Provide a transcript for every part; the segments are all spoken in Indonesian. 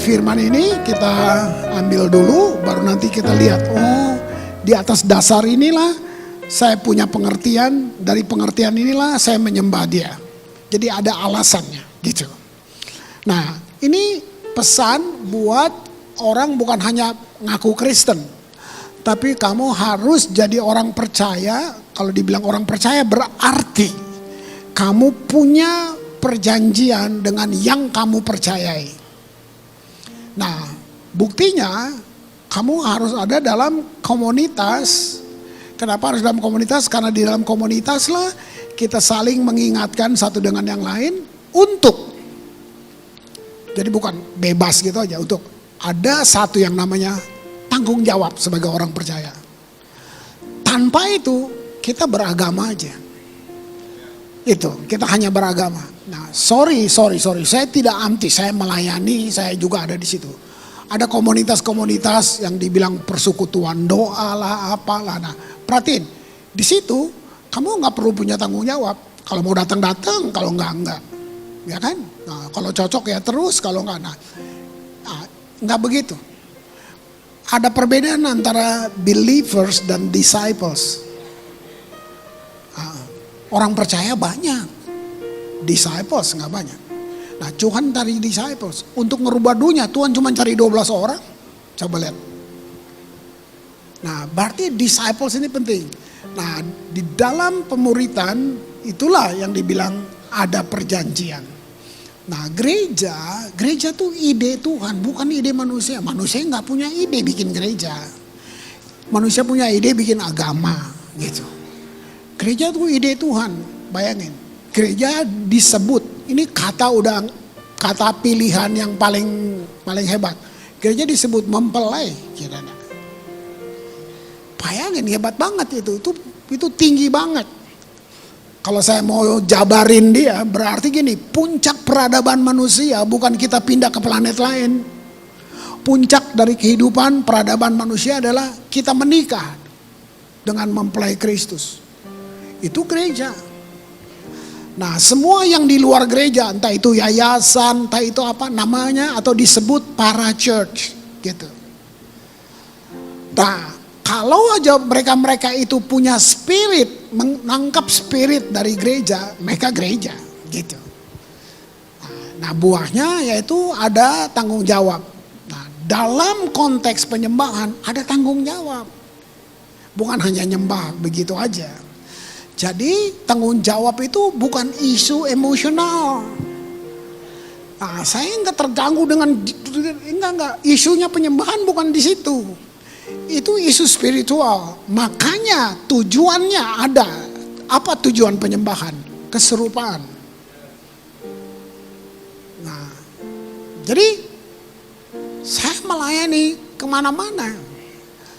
firman ini kita ambil dulu, baru nanti kita lihat, oh di atas dasar inilah saya punya pengertian, dari pengertian inilah saya menyembah dia. Jadi ada alasannya gitu. Nah ini pesan buat orang bukan hanya ngaku Kristen, tapi kamu harus jadi orang percaya. Kalau dibilang orang percaya berarti kamu punya perjanjian dengan yang kamu percayai. Nah buktinya kamu harus ada dalam komunitas. Kenapa harus dalam komunitas? Karena di dalam komunitas lah kita saling mengingatkan satu dengan yang lain untuk, jadi bukan bebas gitu aja, untuk ada satu yang namanya tanggung jawab sebagai orang percaya. Tanpa itu kita beragama aja. Itu, kita hanya beragama. Nah, sorry, saya tidak anti, saya melayani, saya juga ada di situ. Ada komunitas-komunitas yang dibilang persekutuan doa lah, apalah. Nah, perhatiin, di situ kamu nggak perlu punya tanggung jawab. Kalau mau datang, kalau enggak, ya kan? Nah, kalau cocok ya terus, kalau enggak, nah nggak begitu. Ada perbedaan antara believers dan disciples. Orang percaya banyak, disciples nggak banyak. Nah Tuhan cari disciples untuk ngerubah dunia. Tuhan cuma cari 12 orang. Coba lihat. Nah berarti disciples ini penting. Nah di dalam pemuritan itulah yang dibilang ada perjanjian. Nah gereja tuh ide Tuhan, bukan ide manusia. Manusia nggak punya ide bikin gereja. Manusia punya ide bikin agama gitu. Gereja tuh ide Tuhan, bayangin. Gereja disebut. Ini kata pilihan yang paling hebat. Gereja disebut mempelai, kiranya. Bayangin hebat banget itu tinggi banget. Kalau saya mau jabarin dia, berarti gini, puncak peradaban manusia bukan kita pindah ke planet lain. Puncak dari kehidupan peradaban manusia adalah kita menikah dengan mempelai Kristus. Itu gereja. Nah semua yang di luar gereja, entah itu yayasan, entah itu apa namanya, atau disebut para church gitu. Nah kalau aja mereka itu punya spirit, menangkap spirit dari gereja, mereka gereja gitu. Nah buahnya yaitu ada tanggung jawab. Nah dalam konteks penyembahan ada tanggung jawab. Bukan hanya nyembah begitu aja. Jadi tanggung jawab itu bukan isu emosional. Nah, saya nggak terganggu dengan enggak. Isunya penyembahan bukan di situ. Itu isu spiritual. Makanya tujuannya ada. Apa tujuan penyembahan? Keserupaan. Nah, jadi saya melayani kemana-mana.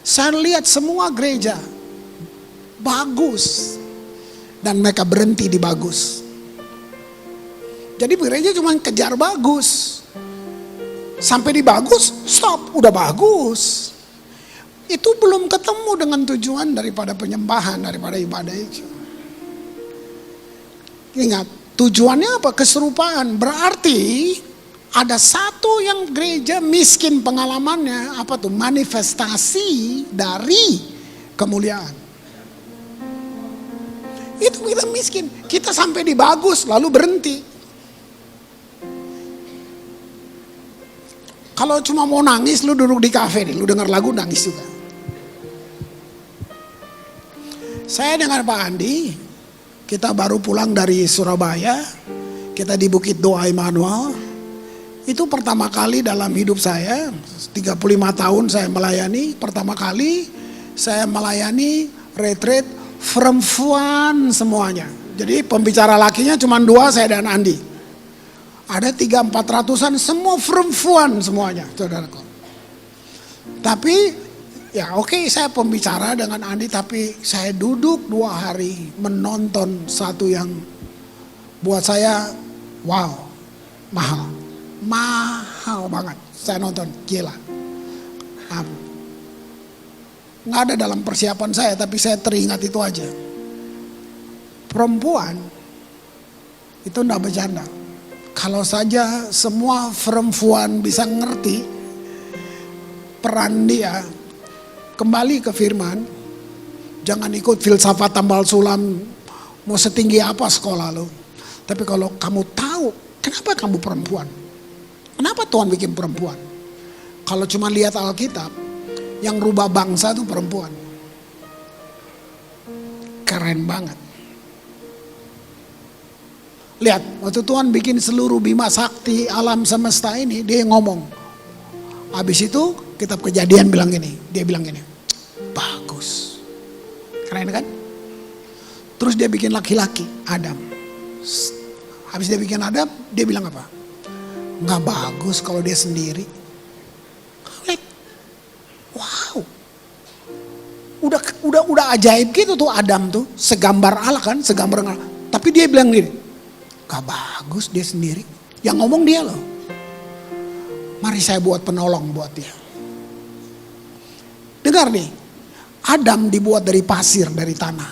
Saya lihat semua gereja bagus. Dan mereka berhenti di bagus. Jadi gereja cuma kejar bagus. Sampai di bagus, stop, udah bagus. Itu belum ketemu dengan tujuan daripada penyembahan, daripada ibadah itu. Ingat, tujuannya apa? Keserupaan. Berarti ada satu yang gereja miskin pengalamannya, apa tuh? Manifestasi dari kemuliaan. Itu kita miskin. Kita sampai di bagus lalu berhenti. Kalau cuma mau nangis, lu duduk di kafe nih, lu dengar lagu nangis juga. Saya dengan Pak Andi, kita baru pulang dari Surabaya, kita di Bukit Doa Immanuel. Itu pertama kali dalam hidup saya, 35 tahun saya melayani, pertama kali saya melayani retreat perempuan semuanya. Jadi pembicara lakinya cuma 2, saya dan Andi. Ada 300-400-an semua perempuan semuanya, saudaraku. Tapi ya oke, saya pembicara dengan Andi, tapi saya duduk 2 hari menonton satu yang buat saya wow, mahal banget. Saya nonton, gila. Nggak ada dalam persiapan saya, tapi saya teringat itu aja. Perempuan itu nggak bercanda. Kalau saja semua perempuan bisa ngerti peran dia, kembali ke firman, jangan ikut filsafat tambal sulam, mau setinggi apa sekolah lo. Tapi kalau kamu tahu, kenapa kamu perempuan? Kenapa Tuhan bikin perempuan? Kalau cuma lihat Alkitab, yang rubah bangsa itu perempuan. Keren banget. Lihat, waktu Tuhan bikin seluruh bima sakti alam semesta ini, dia ngomong. Habis itu kitab Kejadian bilang gini, dia bilang gini, bagus. Keren kan? Terus dia bikin laki-laki, Adam. Habis dia bikin Adam, dia bilang apa? Nggak bagus kalau dia sendiri. Lihat, wow. Udah ajaib gitu tuh Adam tuh, segambar Allah kan, segambar Allah. Tapi dia bilang gini, gak bagus dia sendiri. Yang ngomong dia loh. Mari saya buat penolong buat dia. Dengar nih. Adam dibuat dari pasir, dari tanah.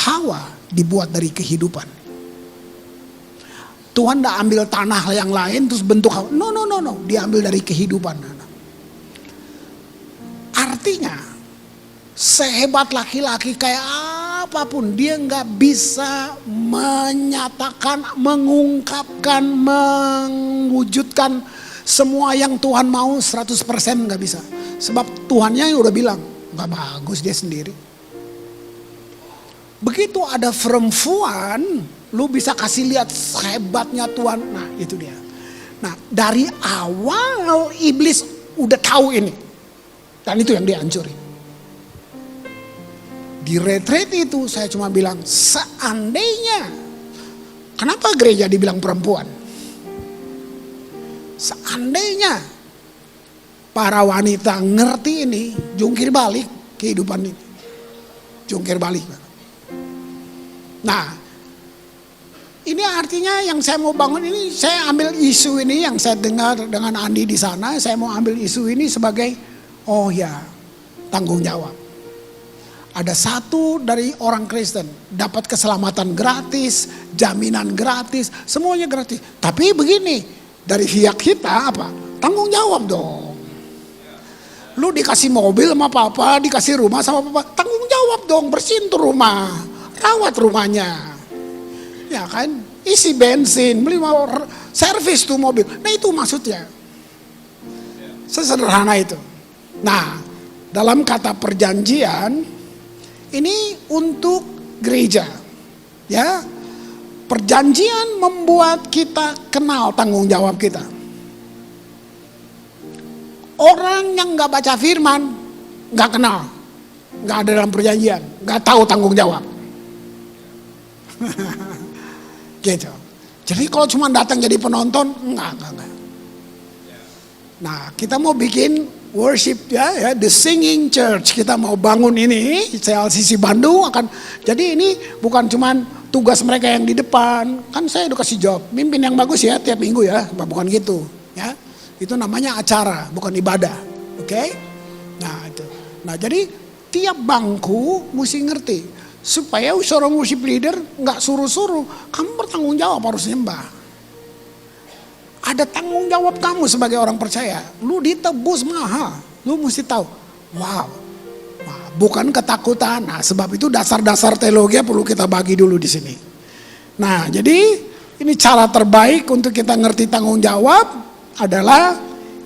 Hawa dibuat dari kehidupan. Tuhan gak ambil tanah yang lain terus bentuk Hawa. No. Dia ambil dari kehidupan. Artinya, sehebat laki-laki kayak apapun, dia nggak bisa menyatakan, mengungkapkan, mewujudkan semua yang Tuhan mau 100% nggak bisa. Sebab Tuhannya yang udah bilang, nggak bagus dia sendiri. Begitu ada perempuan, lu bisa kasih lihat hebatnya Tuhan. Nah itu dia. Nah dari awal iblis udah tahu ini. Dan itu yang dia hancurin. Di retreat itu saya cuma bilang seandainya, kenapa gereja dibilang perempuan? Seandainya para wanita ngerti ini, jungkir balik kehidupan ini. Jungkir balik. Nah, ini artinya yang saya mau bangun ini, saya ambil isu ini yang saya dengar dengan Andi di sana, saya mau ambil isu ini sebagai, oh ya, tanggung jawab. Ada satu dari orang Kristen dapat keselamatan gratis, jaminan gratis, semuanya gratis. Tapi begini, dari pihak kita apa? Tanggung jawab dong. Lu dikasih mobil sama papa, dikasih rumah sama papa, tanggung jawab dong, bersihin tuh rumah, rawat rumahnya. Ya kan, isi bensin, beli servis tuh mobil. Nah itu maksudnya. Sesederhana itu. Nah, dalam kata perjanjian, ini untuk gereja, ya. Perjanjian membuat kita kenal tanggung jawab kita. Orang yang nggak baca firman, nggak kenal, nggak ada dalam perjanjian, nggak tahu tanggung jawab. Gitu. Jadi kalau cuma datang jadi penonton, enggak. Nah, kita mau bikin worship ya, The Singing Church. Kita mau bangun ini, CLCC Bandung akan. Jadi ini bukan cuman tugas mereka yang di depan. Kan saya udah kasih job, mimpin yang bagus ya tiap minggu ya, bukan gitu ya. Itu namanya acara, bukan ibadah. Oke? Nah, itu. Nah, jadi tiap bangku mesti ngerti supaya seorang worship leader nggak suruh-suruh, kamu bertanggung jawab harus nyembah. Ada tanggung jawab kamu sebagai orang percaya. Lu ditebus mahal. Lu mesti tahu. Wow. Bukan ketakutan. Nah, sebab itu dasar-dasar teologi perlu kita bagi dulu di sini. Nah, jadi ini cara terbaik untuk kita ngerti tanggung jawab adalah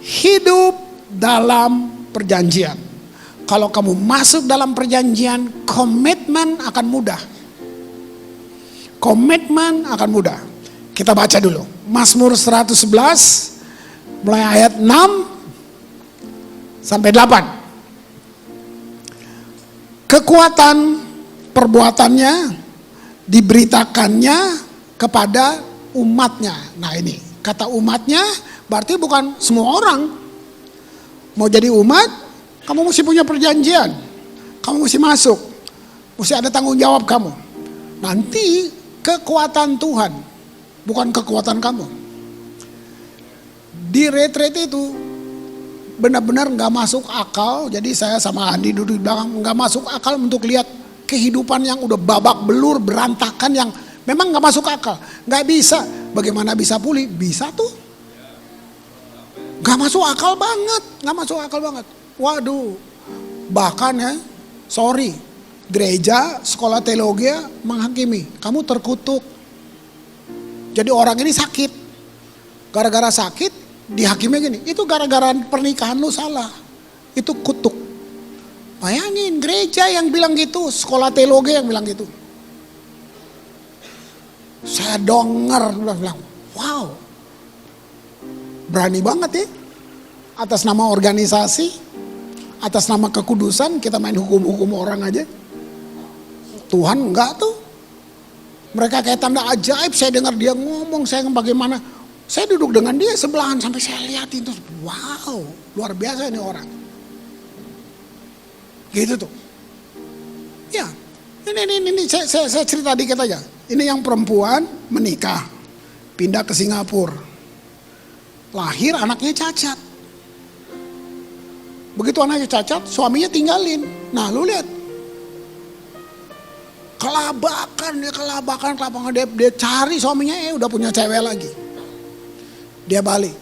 hidup dalam perjanjian. Kalau kamu masuk dalam perjanjian, komitmen akan mudah. Komitmen akan mudah. Kita baca dulu. Mazmur 111 mulai ayat 6 sampai 8. Kekuatan perbuatannya diberitakannya kepada umatnya. Nah ini kata umatnya berarti bukan semua orang. Mau jadi umat, kamu mesti punya perjanjian. Kamu mesti masuk. Mesti ada tanggung jawab kamu. Nanti kekuatan Tuhan, bukan kekuatan kamu. Di retreat itu benar-benar nggak masuk akal. Jadi saya sama Andi duduk di belakang, nggak masuk akal untuk lihat kehidupan yang udah babak belur, berantakan, yang memang nggak masuk akal. Nggak bisa. Bagaimana bisa pulih? Bisa tuh. Gak masuk akal banget, gak masuk akal banget. Waduh, bahkan ya, sorry, gereja, sekolah teologi menghakimi, kamu terkutuk. Jadi orang ini sakit, gara-gara sakit dihakimi gini, itu gara-gara pernikahan lu salah, itu kutuk. Bayangin, gereja yang bilang gitu, sekolah teologi yang bilang gitu. Saya denger, bilang, wow, berani banget ya, atas nama organisasi, atas nama kekudusan kita main hukum-hukum orang aja. Tuhan enggak tuh. Mereka kayak tanda ajaib, saya dengar dia ngomong, saya bagaimana. Saya duduk dengan dia sebelahan sampai saya lihatin tuh, wow, luar biasa ini orang. Gitu tuh. Ya, ini saya cerita dikit aja. Ini yang perempuan menikah, pindah ke Singapura. Lahir anaknya cacat. Begitu anaknya cacat, suaminya tinggalin. Nah lu lihat. Kelabakan, dia cari suaminya, udah punya cewek lagi. Dia balik.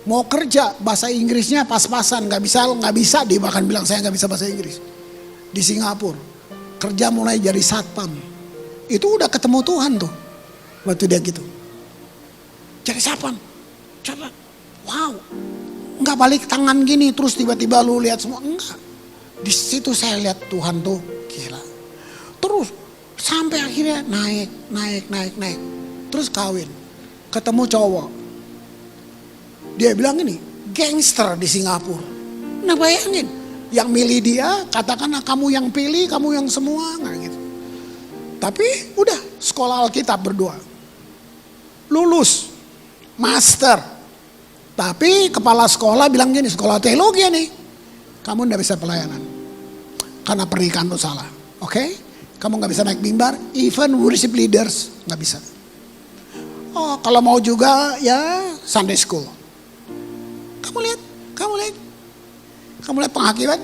Mau kerja, bahasa Inggrisnya pas-pasan, nggak bisa, dia bahkan bilang saya nggak bisa bahasa Inggris. Di Singapura. Kerja mulai jadi satpam. Itu udah ketemu Tuhan tuh. Waktu dia gitu. Jadi satpam. Coba. Wow. Enggak balik tangan gini terus tiba-tiba lu lihat semua. Enggak. Di situ saya lihat Tuhan tuh gila. Terus sampai akhirnya naik. Terus kawin. Ketemu cowok. Dia bilang ini, gangster di Singapura. Nah bayangin, yang milih dia katakanlah kamu yang pilih, kamu yang semua, nggak gitu. Tapi udah sekolah Alkitab berdua. Lulus, master. Tapi kepala sekolah bilang gini, sekolah teologi nih, kamu nggak bisa pelayanan. Karena pernikahan lu salah, oke? Kamu nggak bisa naik mimbar, even worship leaders nggak bisa. Oh kalau mau juga ya Sunday school. Kamu lihat penghakiman.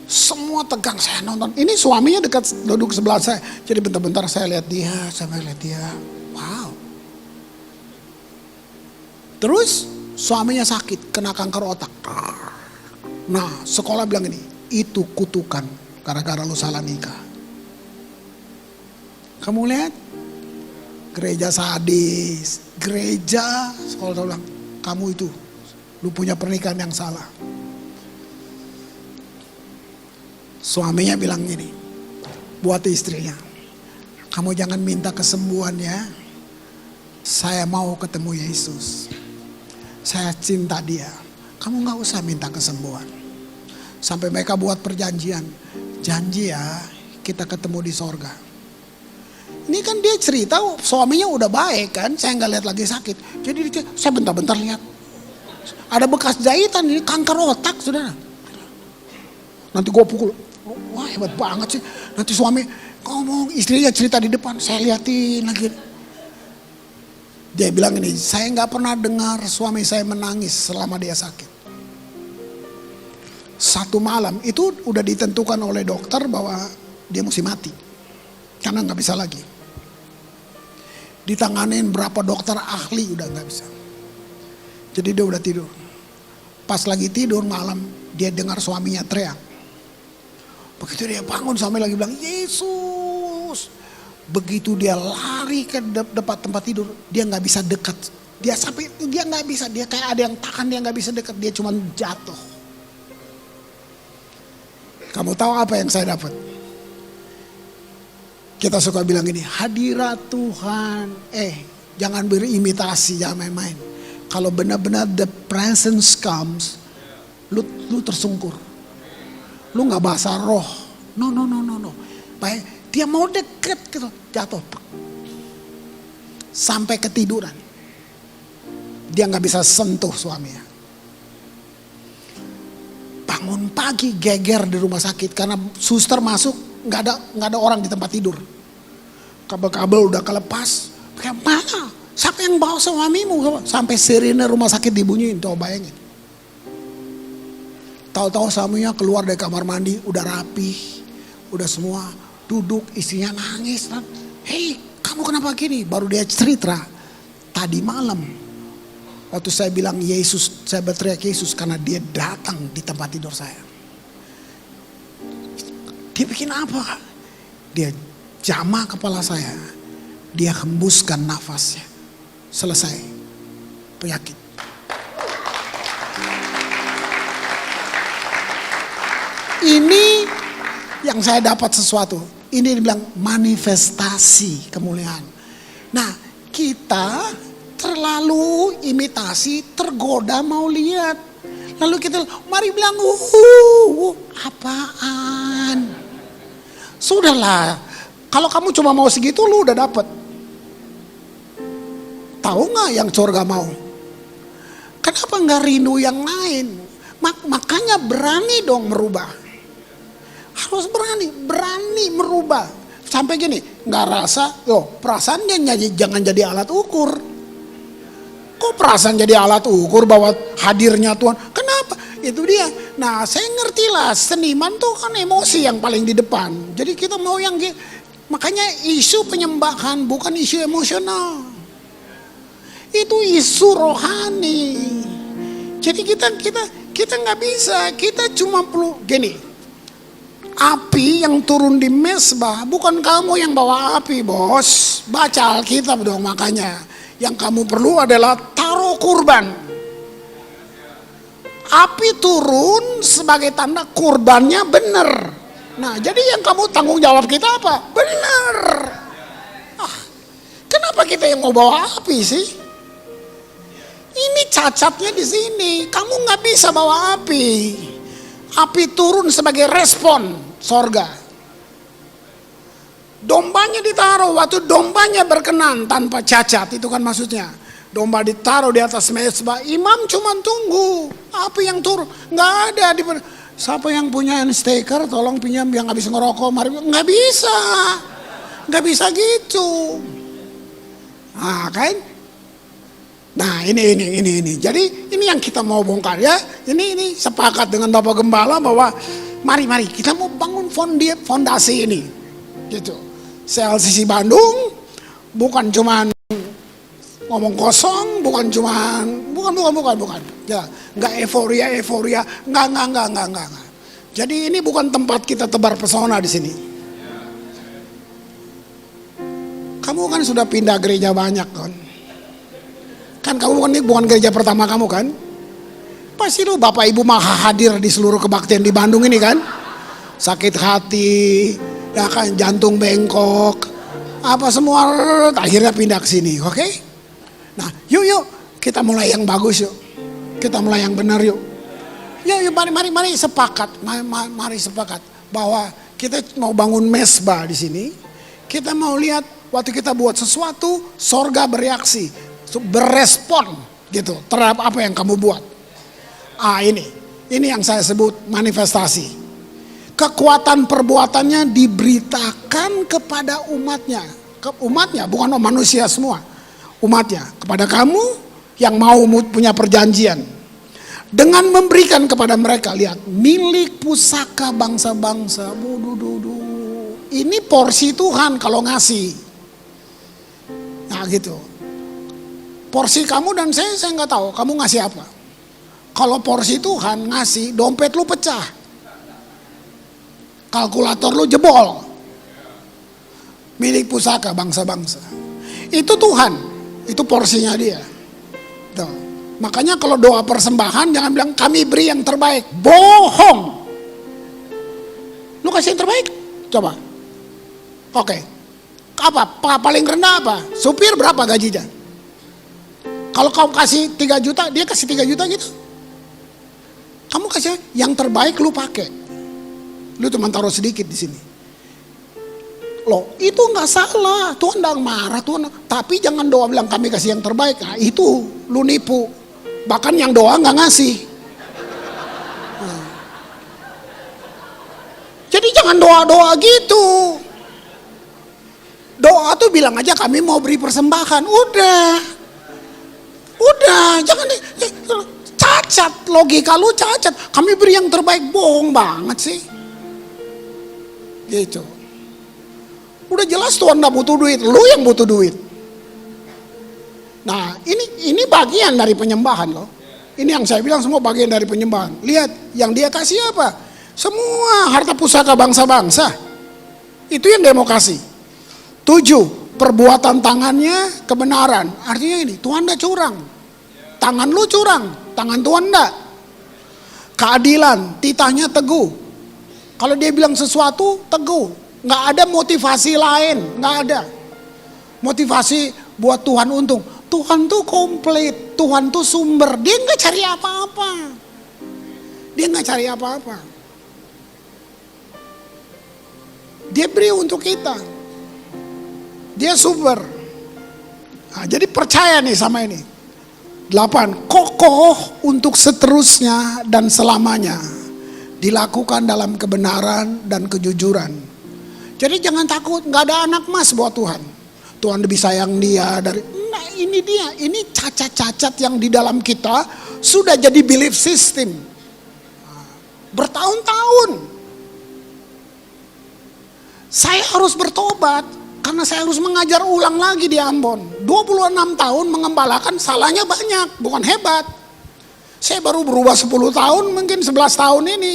Semua tegang, saya nonton. Ini suaminya dekat duduk sebelah saya. Jadi bentar-bentar saya lihat dia, wow. Terus suaminya sakit, kena kanker otak. Nah sekolah bilang ini, itu kutukan gara-gara lu salah nikah. Kamu lihat, gereja sadis, gereja sekolah bilang, kamu itu, lu punya pernikahan yang salah. Suaminya bilang gini, buat istrinya, kamu jangan minta kesembuhan ya. Saya mau ketemu Yesus. Saya cinta dia. Kamu gak usah minta kesembuhan. Sampai mereka buat perjanjian. Janji ya, kita ketemu di sorga. Ini kan dia cerita suaminya udah baik kan. Saya gak lihat lagi sakit. Jadi saya bentar-bentar lihat. Ada bekas jahitan, ini kanker otak saudara. Nanti gue pukul. Wah hebat banget sih. Nanti suami ngomong, istrinya cerita di depan, saya liatin lagi. Dia bilang ini, saya gak pernah dengar suami saya menangis selama dia sakit. Satu malam, itu udah ditentukan oleh dokter bahwa dia mesti mati. Karena gak bisa lagi. Ditanganin berapa dokter ahli udah gak bisa. Jadi dia udah tidur. Pas lagi tidur malam, dia dengar suaminya teriak. Begitu dia bangun, suami lagi bilang, Yesus. Begitu dia lari ke depan tempat tidur, dia nggak bisa dekat. Dia nggak bisa, dia kayak ada yang tahan, dia nggak bisa dekat, dia cuma jatuh. Kamu tahu apa yang saya dapat? Kita suka bilang ini, hadirat Tuhan. Jangan berimitasi, jangan main-main. Kalau benar-benar the presence comes, lu tersungkur. Lu gak bahasa roh. No. Baik, dia mau deket gitu, jatuh. Sampai ketiduran. Dia gak bisa sentuh suaminya. Bangun pagi geger di rumah sakit. Karena suster masuk, gak ada orang di tempat tidur. Kabel-kabel udah kelepas. Kayak mana? Siapa yang bawa suamimu? Sampai sirine rumah sakit dibunyiin, coba bayangin. Tahu-tahu suaminya keluar dari kamar mandi, udah rapi, udah semua, duduk, istrinya nangis. Hei, kamu kenapa gini? Baru dia cerita, tadi malam waktu saya bilang Yesus, saya berteriak Yesus karena dia datang di tempat tidur saya. Dia bikin apa? Dia jamah kepala saya, dia hembuskan nafasnya, selesai penyakit. Ini yang saya dapat sesuatu. Ini dibilang manifestasi kemuliaan. Nah, kita terlalu imitasi, tergoda mau lihat. Lalu kita mari bilang, apaan? Sudahlah, kalau kamu cuma mau segitu lu udah dapet. Tahu nggak yang surga mau? Kenapa nggak rindu yang lain? Makanya berani dong merubah. Harus berani merubah. Sampai gini, nggak rasa, perasaannya jangan jadi alat ukur. Kok perasaan jadi alat ukur bahwa hadirnya Tuhan? Kenapa? Itu dia. Nah, saya ngerti lah, seniman tuh kan emosi yang paling di depan. Jadi kita mau yang makanya isu penyembahan bukan isu emosional. Itu isu rohani. Jadi kita nggak bisa, kita cuma perlu gini. Api yang turun di mezbah bukan kamu yang bawa api, bos. Baca Alkitab dong makanya. Yang kamu perlu adalah taruh kurban. Api turun sebagai tanda kurbannya benar. Nah, jadi yang kamu tanggung jawab kita apa? Benar. Kenapa kita yang mau bawa api sih? Ini cacatnya di sini. Kamu nggak bisa bawa api. Api turun sebagai respon sorga. Dombanya ditaruh, waktu dombanya berkenan tanpa cacat, itu kan maksudnya. Domba ditaruh di atas mezbah, imam cuma tunggu api yang turun. Nggak ada. Siapa yang punya steker tolong pinjam yang habis ngerokok, mari. Nggak bisa gitu. Nah kan. Nah ini. Jadi ini yang kita mau bongkar ya. Ini sepakat dengan Bapak Gembala bahwa mari kita mau bangun fondasi ini. Gitu. CLCC Bandung bukan cuman ngomong kosong, bukan. Ya, enggak euforia, enggak. Jadi ini bukan tempat kita tebar pesona di sini. Kamu kan sudah pindah gereja banyak kan? Kan kamu bukan gereja pertama kamu kan? Pasti lu Bapak Ibu maha hadir di seluruh kebaktian di Bandung ini kan? Sakit hati, ya kan, jantung bengkok, apa semua akhirnya pindah ke sini, oke? Nah, yuk kita mulai yang bagus yuk. Kita mulai yang benar yuk. Yuk mari sepakat, mari sepakat bahwa kita mau bangun mezbah di sini. Kita mau lihat waktu kita buat sesuatu, sorga bereaksi. Berespon gitu terhadap apa yang kamu buat. Ini yang saya sebut manifestasi. Kekuatan perbuatannya diberitakan kepada umatnya. Umatnya bukan manusia semua. Umatnya kepada kamu yang mau punya perjanjian. Dengan memberikan kepada mereka, lihat, milik pusaka bangsa-bangsa. Ini porsi Tuhan kalau ngasih. Nah gitu. Porsi kamu dan saya nggak tahu kamu ngasih apa. Kalau porsi Tuhan ngasih, dompet lu pecah, kalkulator lu jebol. Milik pusaka bangsa-bangsa. Itu Tuhan, itu porsinya dia. Tuh. Makanya kalau doa persembahan jangan bilang kami beri yang terbaik, bohong. Lu kasih yang terbaik, coba. Oke. Apa? Paling rendah apa? Supir berapa gajinya? Kalau kamu kasih 3 juta, dia kasih 3 juta gitu. Kamu kasih yang terbaik lu pakai. Lu cuma taruh sedikit di sini. Loh, itu nggak salah. Tuhan nggak marah, Tuhan. Tapi jangan doa bilang kami kasih yang terbaik. Nah, itu lu nipu. Bahkan yang doa nggak ngasih. Nah. Jadi jangan doa-doa gitu. Doa tuh bilang aja kami mau beri persembahan. Udah, jangan cacat, logika lu cacat. Kami beri yang terbaik, bohong banget sih. Gitu. Udah jelas Tuhan gak butuh duit, lu yang butuh duit. Nah, ini bagian dari penyembahan loh. Ini yang saya bilang semua bagian dari penyembahan. Lihat, yang dia kasih apa? Semua harta pusaka bangsa-bangsa. Itu yang dia mau kasih. 7, perbuatan tangannya kebenaran. Artinya ini, Tuhan enggak curang. Tangan lu curang, tangan Tuhan enggak. Keadilan, titahnya teguh. Kalau dia bilang sesuatu, teguh. Enggak ada motivasi lain, enggak ada. Motivasi buat Tuhan untung. Tuhan tuh komplit, Tuhan tuh sumber. Dia nggak cari apa-apa. Dia nggak cari apa-apa. Dia beri untuk kita. Dia sumber. Nah, jadi percaya nih sama ini. 8, kokoh untuk seterusnya dan selamanya. Dilakukan dalam kebenaran dan kejujuran. Jadi jangan takut, nggak ada anak emas buat Tuhan. Tuhan lebih sayang dia dari... Nah ini dia, ini cacat-cacat yang di dalam kita sudah jadi belief system. Bertahun-tahun. Saya harus bertobat karena saya harus mengajar ulang lagi di Ambon. 26 tahun mengembalakan, salahnya banyak, bukan hebat. Saya baru berubah 10 tahun, mungkin 11 tahun ini.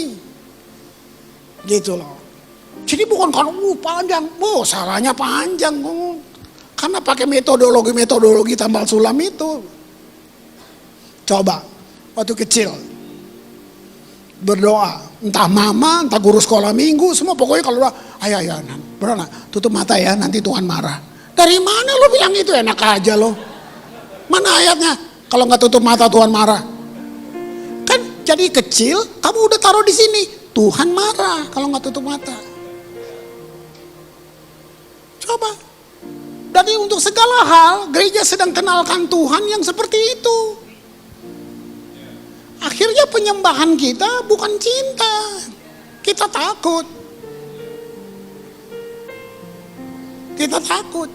Gitu loh. Jadi bukan karena panjang, salahnya panjang. Karena pakai metodologi tambal sulam itu. Coba, waktu kecil berdoa, entah mama, entah guru sekolah minggu, semua pokoknya kalau doa, ayo, berdoa, tutup mata ya, nanti Tuhan marah. Dari mana lo bilang itu? Enak aja lo. Mana ayatnya? Kalau nggak tutup mata Tuhan marah. Kan jadi kecil, kamu udah taruh di sini, Tuhan marah kalau nggak tutup mata. Coba. Jadi untuk segala hal, gereja sedang kenalkan Tuhan yang seperti itu. Akhirnya penyembahan kita bukan cinta. Kita takut. Kita takut.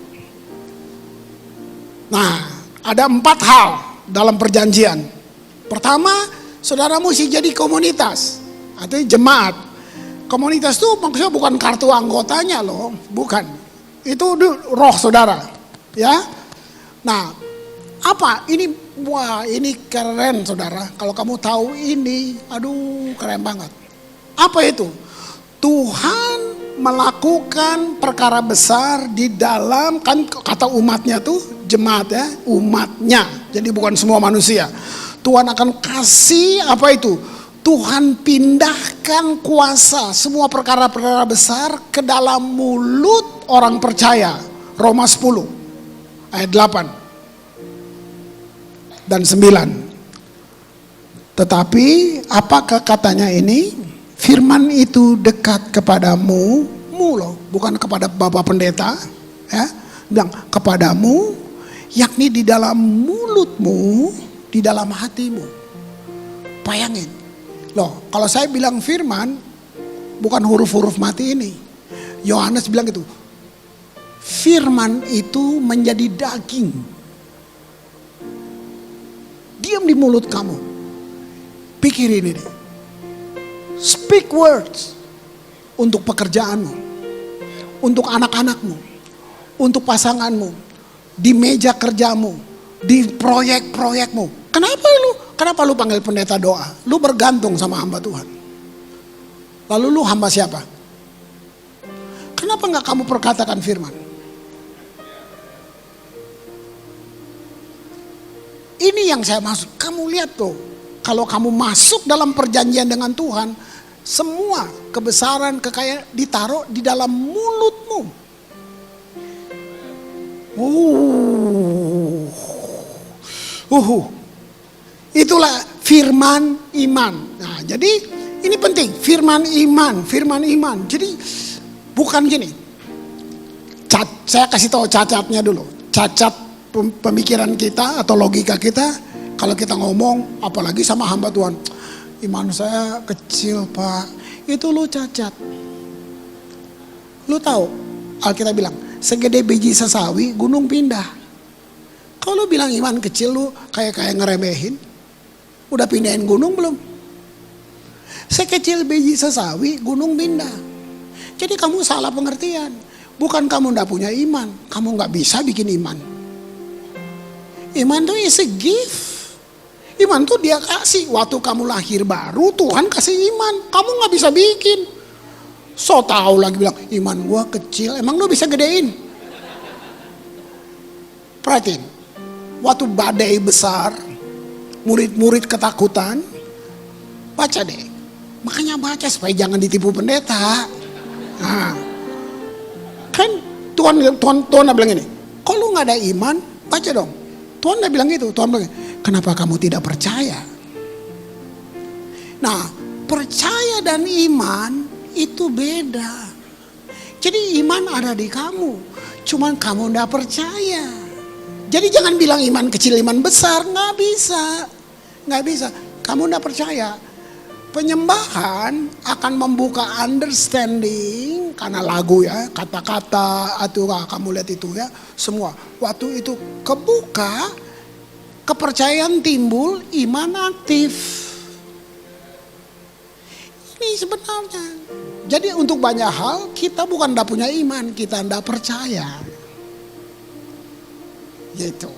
Nah, ada 4 hal dalam perjanjian. Pertama, saudara mesti jadi komunitas. Atau jemaat. Komunitas itu maksudnya bukan kartu anggotanya loh. Bukan. Itu roh saudara, ya. Nah, apa ini? Wah, ini keren saudara. Kalau kamu tahu ini, aduh keren banget. Apa itu? Tuhan melakukan perkara besar di dalam, kan kata umatnya tuh jemaat ya, umatnya. Jadi bukan semua manusia. Tuhan akan kasih apa itu? Tuhan pindahkan kuasa semua perkara-perkara besar ke dalam mulut orang percaya. Roma 10 ayat 8 dan 9. Tetapi apakah katanya ini? Firman itu dekat kepadamu, loh, bukan kepada Bapak Pendeta, ya. Bilang kepadamu, yakni di dalam mulutmu, di dalam hatimu. Bayangin. Loh, kalau saya bilang firman, bukan huruf-huruf mati ini. Yohanes bilang gitu, firman itu menjadi daging. Diam di mulut kamu. Pikirin ini. Speak words untuk pekerjaanmu, untuk anak-anakmu, untuk pasanganmu, di meja kerjamu, di proyek-proyekmu. Kenapa lu panggil pendeta doa? Lu bergantung sama hamba Tuhan. Lalu lu hamba siapa? Kenapa nggak kamu perkatakan firman? Ini yang saya maksud. Kamu lihat tuh, kalau kamu masuk dalam perjanjian dengan Tuhan, semua kebesaran, kekayaan ditaruh di dalam mulutmu. Itulah firman iman. Nah, jadi ini penting, firman iman. Jadi bukan gini. Saya kasih tahu cacatnya dulu. Cacat pemikiran kita atau logika kita, kalau kita ngomong apalagi sama hamba Tuhan, iman saya kecil Pak, itu lu cacat. Lu tahu, Alkitab bilang, segede biji sesawi gunung pindah. Kalau lu bilang iman kecil, lu kayak ngeremehin. Udah pindahin gunung belum? Sekecil biji sesawi gunung pindah. Jadi kamu salah pengertian. Bukan kamu gak punya iman, kamu gak bisa bikin iman. Iman tuh is a gift. Iman tuh dia kasih. Waktu kamu lahir baru, Tuhan kasih iman. Kamu gak bisa bikin. So tau lagi bilang, iman gua kecil. Emang lu bisa gedein? Perhatiin. Waktu badai besar, murid-murid ketakutan, baca deh. Makanya baca supaya jangan ditipu pendeta. Nah, kan Tuhan bilang ini, kalau lu gak ada iman, baca dong. Tuhan gak bilang gitu, Tuhan bilang, kenapa kamu tidak percaya? Nah, percaya dan iman itu beda. Jadi iman ada di kamu, cuman kamu gak percaya. Jadi jangan bilang iman kecil, iman besar, gak bisa. Gak bisa, kamu gak percaya. Penyembahan akan membuka understanding karena lagu ya, kata-kata atau kamu lihat itu ya, semua. Waktu itu kebuka, kepercayaan timbul, iman aktif. Ini sebenarnya. Jadi untuk banyak hal kita bukan tidak punya iman, kita tidak percaya. Gitu.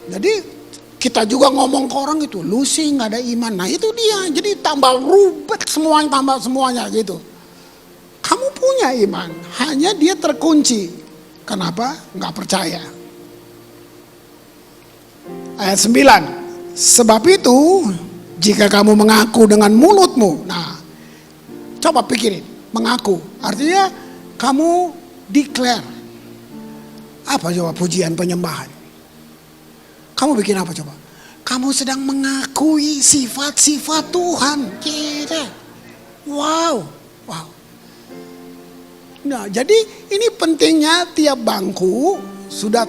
Jadi kita juga ngomong ke orang itu, lu sih gak ada iman. Nah itu dia, jadi tambah rubet semuanya gitu. Kamu punya iman, hanya dia terkunci. Kenapa? Gak percaya. Ayat 9. Sebab itu, jika kamu mengaku dengan mulutmu. Nah, coba pikirin, mengaku. Artinya kamu declare. Apa coba pujian penyembahan? Kamu bikin apa coba? Kamu sedang mengakui sifat-sifat Tuhan. Gitu. Wow. Nah, jadi ini pentingnya tiap bangku sudah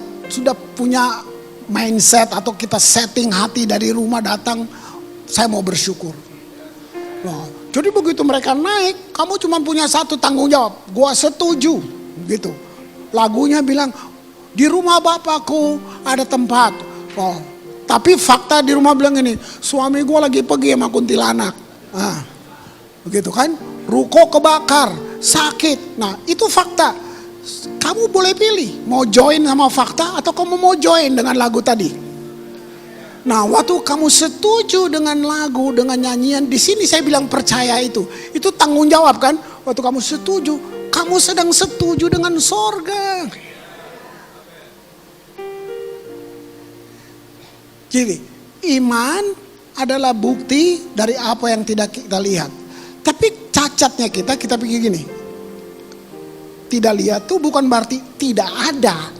punya mindset atau kita setting hati dari rumah datang, saya mau bersyukur. Nah, jadi begitu mereka naik, kamu cuma punya satu tanggung jawab. Gua setuju, gitu. Lagunya bilang, di rumah Bapakku ada tempat. Oh, tapi fakta di rumah bilang ini, suami gue lagi pergi sama kuntilanak. Nah, begitu kan? Ruko kebakar, sakit. Nah, itu fakta. Kamu boleh pilih, mau join sama fakta atau kamu mau join dengan lagu tadi. Nah, waktu kamu setuju dengan lagu, dengan nyanyian, di sini saya bilang percaya itu tanggung jawab kan? Waktu kamu setuju, kamu sedang setuju dengan sorga. Jadi iman adalah bukti dari apa yang tidak kita lihat. Tapi cacatnya kita pikir gini. Tidak lihat tuh bukan berarti tidak ada.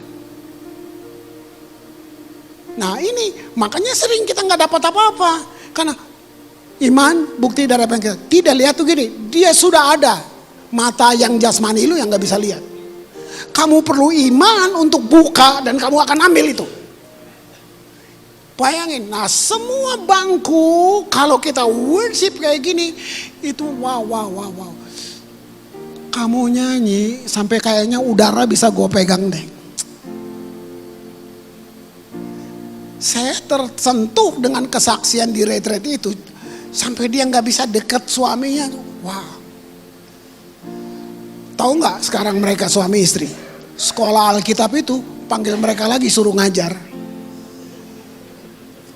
Nah ini makanya sering kita nggak dapat apa-apa. Karena iman bukti dari apa yang kita tidak lihat tuh gini. Dia sudah ada. Mata yang jasmani lu yang nggak bisa lihat. Kamu perlu iman untuk buka dan kamu akan ambil itu. Bayangin, nah semua bangku kalau kita worship kayak gini itu wow. Kamu nyanyi sampai kayaknya udara bisa gue pegang deh. Saya tersentuh dengan kesaksian di retreat itu sampai dia nggak bisa dekat suaminya. Wow. Tahu nggak sekarang mereka suami istri sekolah Alkitab itu panggil mereka lagi suruh ngajar.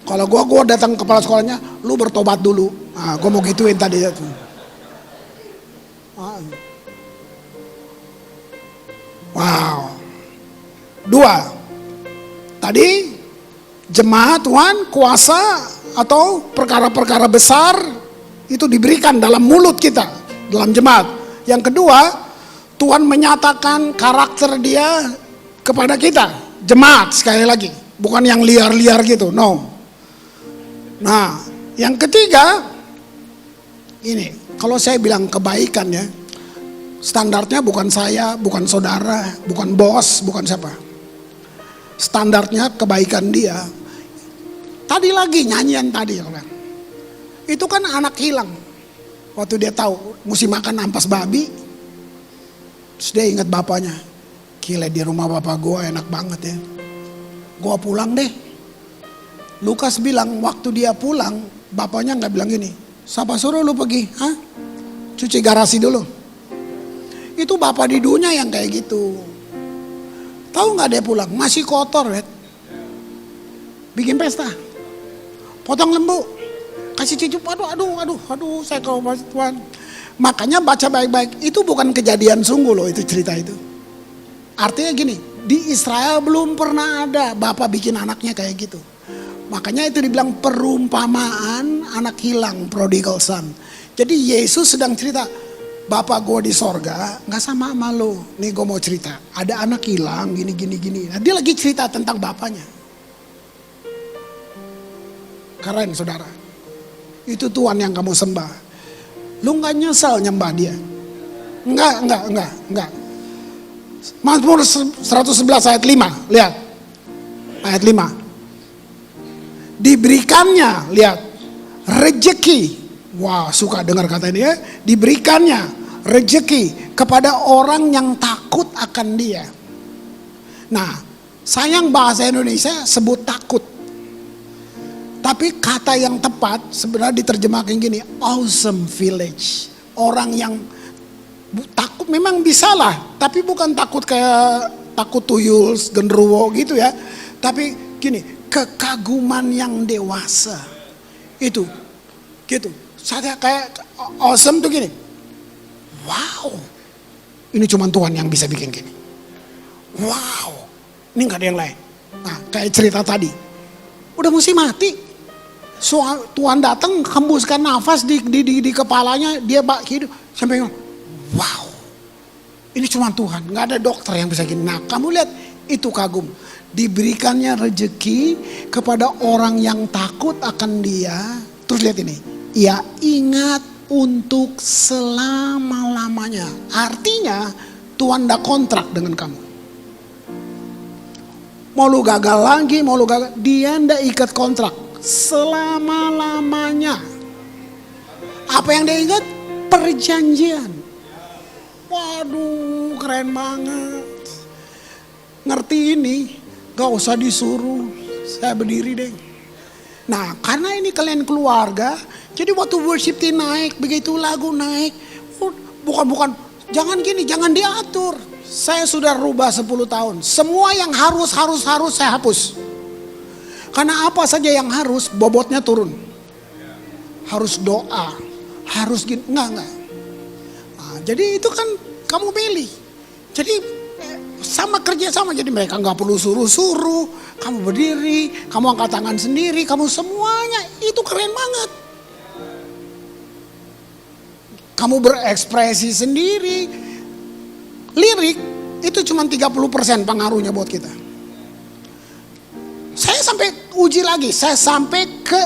Kalau gue datang ke kepala sekolahnya, lu bertobat dulu. Nah, gue mau gituin tadi. Wow. 2. Tadi jemaat Tuhan kuasa atau perkara-perkara besar itu diberikan dalam mulut kita, dalam jemaat. Yang kedua, Tuhan menyatakan karakter dia kepada kita, jemaat sekali lagi. Bukan yang liar-liar gitu, no. Nah, yang ketiga, ini kalau saya bilang kebaikan ya, standarnya bukan saya, bukan saudara, bukan bos, bukan siapa. Standarnya kebaikan dia. Tadi lagi nyanyian tadi, itu kan anak hilang. Waktu dia tahu mesti makan ampas babi, terus dia ingat bapaknya. Gila di rumah bapak gue enak banget ya. Gue pulang deh. Lukas bilang waktu dia pulang, bapaknya nggak bilang gini, siapa suruh lu pergi? Hah? Cuci garasi dulu. Itu bapak di dunia yang kayak gitu. Tahu nggak dia pulang? Masih kotor, Red. bikin pesta. Potong lembu, kasih cucup, aduh, saya kalau Tuhan. Makanya baca baik-baik, itu bukan kejadian sungguh loh itu cerita itu. Artinya gini, di Israel belum pernah ada bapak bikin anaknya kayak gitu. Makanya itu dibilang perumpamaan anak hilang, prodigal son. Jadi Yesus sedang cerita, bapak gue di sorga gak sama lo. Nih gue mau cerita, ada anak hilang gini. Nah, dia lagi cerita tentang bapaknya. Keren saudara. Itu Tuhan yang kamu sembah. Lu gak nyesal nyembah dia? Enggak. Mazmur 111 ayat 5, lihat. Ayat 5. Diberikannya, lihat, rejeki. Wah, suka dengar kata ini ya. Diberikannya rejeki kepada orang yang takut akan dia. Nah, sayang bahasa Indonesia sebut takut. Tapi kata yang tepat sebenarnya diterjemahkan gini, awesome village. Orang yang takut memang bisa lah, tapi bukan takut kayak takut tuyul, genderuwo gitu ya. Tapi gini, kekaguman yang dewasa. Itu, gitu. Saya kayak awesome tuh gini. Wow, ini cuma Tuhan yang bisa bikin gini. Wow, ini gak ada yang lain. Nah, kayak cerita tadi, udah mesti mati. Tuhan datang hembuskan nafas di kepalanya, dia hidup sampai wow, ini cuma Tuhan, nggak ada dokter yang bisa gini. Nah kamu lihat itu kagum, diberikannya rezeki kepada orang yang takut akan dia. Terus lihat ini, ia ingat untuk selama-lamanya. Artinya Tuhan udah kontrak dengan kamu. Mau lu gagal lagi, mau lu gagal, dia ndak ikat kontrak selama-lamanya. Apa yang dia ingat? Perjanjian. Waduh, keren banget. Ngerti ini, gak usah disuruh, saya berdiri deh. Nah, karena ini kalian keluarga, jadi waktu worship team naik, begitu lagu naik, bukan, jangan gini, jangan diatur. Saya sudah rubah 10 tahun. Semua yang harus saya hapus. Karena apa saja yang harus, bobotnya turun. Harus doa, harus gini, enggak. Nah, jadi itu kan kamu pilih. Jadi sama kerja sama, jadi mereka nggak perlu suruh-suruh. Kamu berdiri, kamu angkat tangan sendiri, kamu semuanya itu keren banget. Kamu berekspresi sendiri. Lirik itu cuma 30% pengaruhnya buat kita. Saya sampai uji lagi, saya sampai ke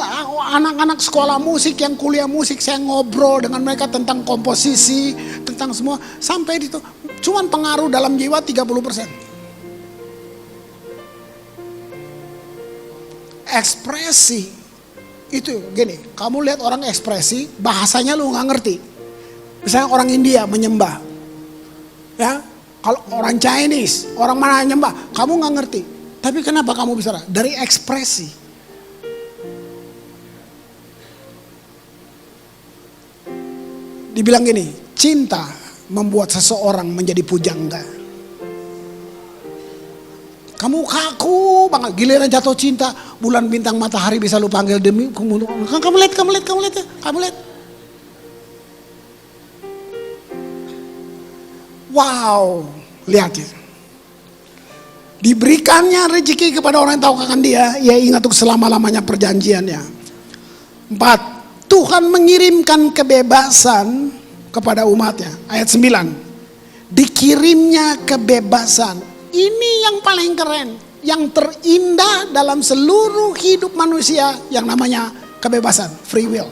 anak-anak sekolah musik yang kuliah musik, saya ngobrol dengan mereka tentang komposisi, tentang semua, sampai itu cuman pengaruh dalam jiwa 30%. Ekspresi itu gini, kamu lihat orang ekspresi, bahasanya lu nggak ngerti. Misalnya orang India menyembah, ya, kalau orang Chinese, orang mana nyembah, kamu nggak ngerti. Tapi kenapa kamu bisa? Dari ekspresi. Dibilang gini, cinta membuat seseorang menjadi pujangga. Kamu kaku banget, giliran jatuh cinta, bulan bintang matahari bisa lu panggil demi kamu lihat. Wow, lihat ya. Diberikannya rezeki kepada orang yang tahu akan dia, ia ingat untuk selama-lamanya perjanjiannya. 4. Tuhan mengirimkan kebebasan kepada umatnya. Ayat 9. Dikirimnya kebebasan. Ini yang paling keren, yang terindah dalam seluruh hidup manusia, yang namanya kebebasan, free will.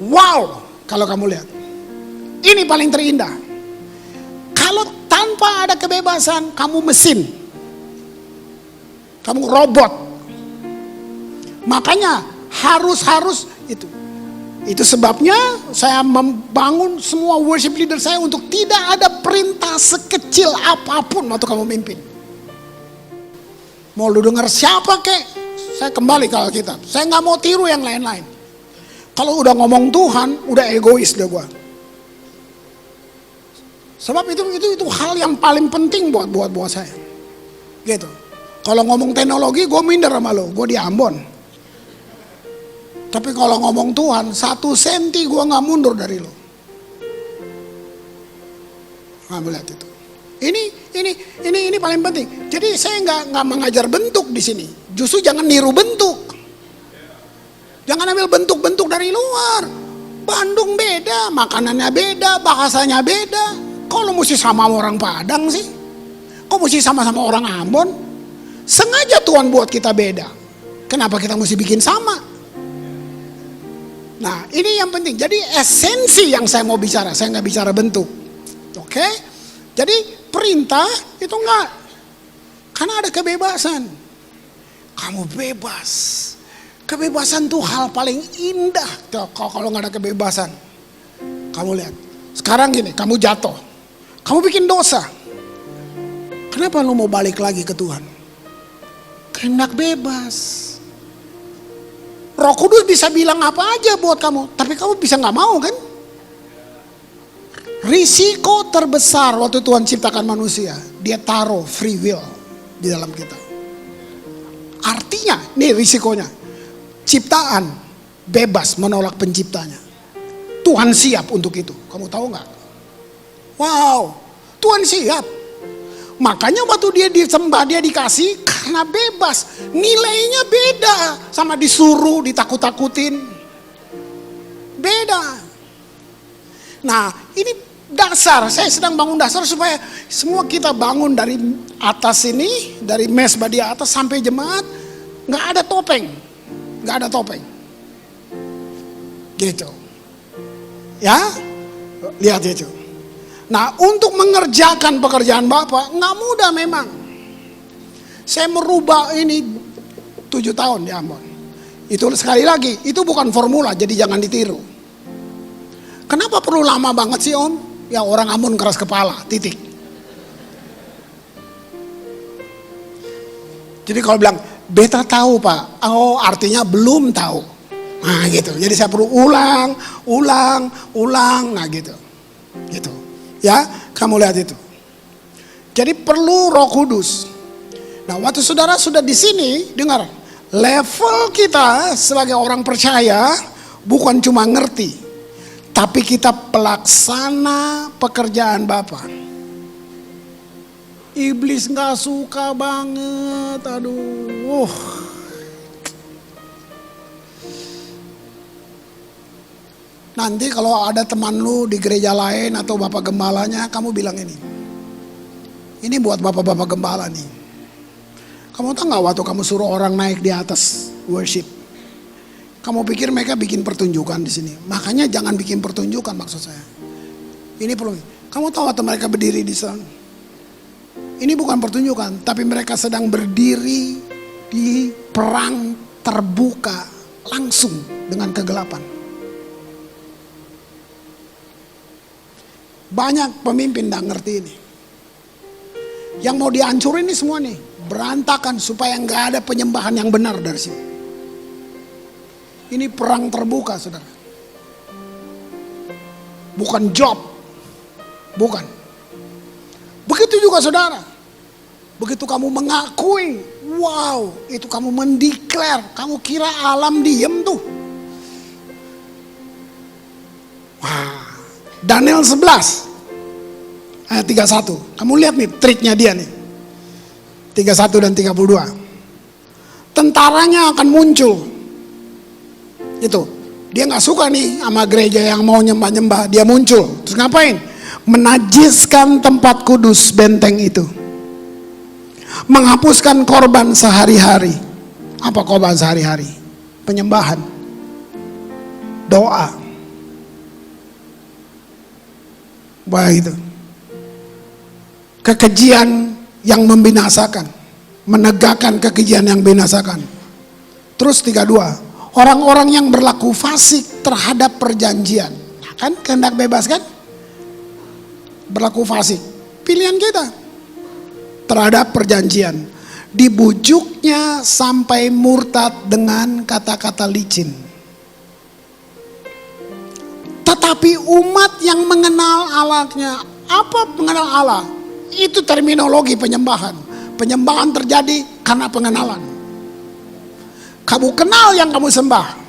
Wow, kalau kamu lihat. Ini paling terindah. Kalau tanpa ada kebebasan, kamu mesin. Kamu robot. Makanya harus itu. Itu sebabnya saya membangun semua worship leader saya untuk tidak ada perintah sekecil apapun waktu kamu mimpin. Mau lu dengar siapa kek, saya kembali ke Alkitab. Saya nggak mau tiru yang lain-lain. Kalau udah ngomong Tuhan, udah egois deh gua. Sebab itu hal yang paling penting buat saya. Gitu. Kalau ngomong teknologi gue minder sama lo, gue di Ambon. Tapi kalau ngomong Tuhan, 1 senti gue gak mundur dari lo. Kamu lihat itu. Ini paling penting. Jadi saya nggak mengajar bentuk di sini. Justru jangan niru bentuk. Jangan ambil bentuk-bentuk dari luar. Bandung beda, makanannya beda, bahasanya beda. Kok lo mesti sama orang Padang sih? Kok mesti sama-sama orang Ambon? Sengaja Tuhan buat kita beda. Kenapa kita mesti bikin sama? Nah, ini yang penting. Jadi esensi yang saya mau bicara, saya nggak bicara bentuk. Oke? Jadi perintah itu enggak. Karena ada kebebasan. Kamu bebas. Kebebasan tuh hal paling indah. Kalau nggak ada kebebasan. Kamu lihat. Sekarang gini, kamu jatuh. Kamu bikin dosa. Kenapa lu mau balik lagi ke Tuhan? Kehendak bebas. Roh Kudus bisa bilang apa aja buat kamu. Tapi kamu bisa nggak mau kan? Risiko terbesar waktu Tuhan ciptakan manusia. Dia taruh free will di dalam kita. Artinya, nih risikonya. Ciptaan bebas menolak penciptanya. Tuhan siap untuk itu. Kamu tahu nggak? Wow, Tuhan siap. Makanya waktu dia disembah, dia dikasih karena bebas. Nilainya beda sama disuruh, ditakut-takutin. Beda. Nah, ini dasar. Saya sedang bangun dasar supaya semua kita bangun dari atas ini, dari mesbah di atas sampai jemaat, nggak ada topeng. Gak ada topeng. Gitu. Ya, lihat itu. Nah, untuk mengerjakan pekerjaan Bapak gak mudah memang. Saya merubah ini 7 tahun di Ambon. Itu sekali lagi, itu bukan formula, jadi jangan ditiru. Kenapa perlu lama banget sih Om? Ya orang Ambon keras kepala, titik. Jadi kalau bilang beta tahu Pak, oh artinya belum tahu. Nah gitu, jadi saya perlu ulang, nah gitu. Gitu, ya kamu lihat itu. Jadi perlu Roh Kudus. Nah waktu saudara sudah di sini, dengar, level kita sebagai orang percaya bukan cuma ngerti, tapi kita pelaksana pekerjaan Bapa. Iblis gak suka banget, aduh. Nanti kalau ada teman lu di gereja lain atau bapak gembalanya, kamu bilang ini. Ini buat bapak-bapak gembala nih. Kamu tahu gak waktu kamu suruh orang naik di atas worship, kamu pikir mereka bikin pertunjukan di sini? Makanya jangan bikin pertunjukan maksud saya. Ini perlu. Kamu tahu waktu mereka berdiri di sana? Ini bukan pertunjukan, tapi mereka sedang berdiri di perang terbuka langsung dengan kegelapan. Banyak pemimpin tidak ngerti ini. Yang mau dihancurin ini semua nih, berantakan supaya nggak ada penyembahan yang benar dari sini. Ini perang terbuka, saudara. Bukan job, bukan. Begitu juga saudara. Begitu kamu mengakui, wow, itu kamu mendeklar, kamu kira alam diem tuh. Wah, Daniel 11 ayat 31. Kamu lihat nih triknya dia nih. 31 dan 32. Tentaranya akan muncul. Itu. Dia gak suka nih sama gereja yang mau nyembah-nyembah. Dia muncul. Terus ngapain? Menajiskan tempat kudus benteng itu. Menghapuskan korban sehari-hari. Apa korban sehari-hari? Penyembahan. Doa. Begitu. Kekejian yang membinasakan. Menegakkan kekejian yang membinasakan. Terus 32. Orang-orang yang berlaku fasik terhadap perjanjian. Nah, kan kehendak bebas kan? Berlaku fasik. Pilihan kita. Terhadap perjanjian. Dibujuknya sampai murtad dengan kata-kata licin. Tetapi umat yang mengenal Allahnya. Apa mengenal Allah? Itu terminologi penyembahan. Penyembahan terjadi karena pengenalan. Kamu kenal yang kamu sembah.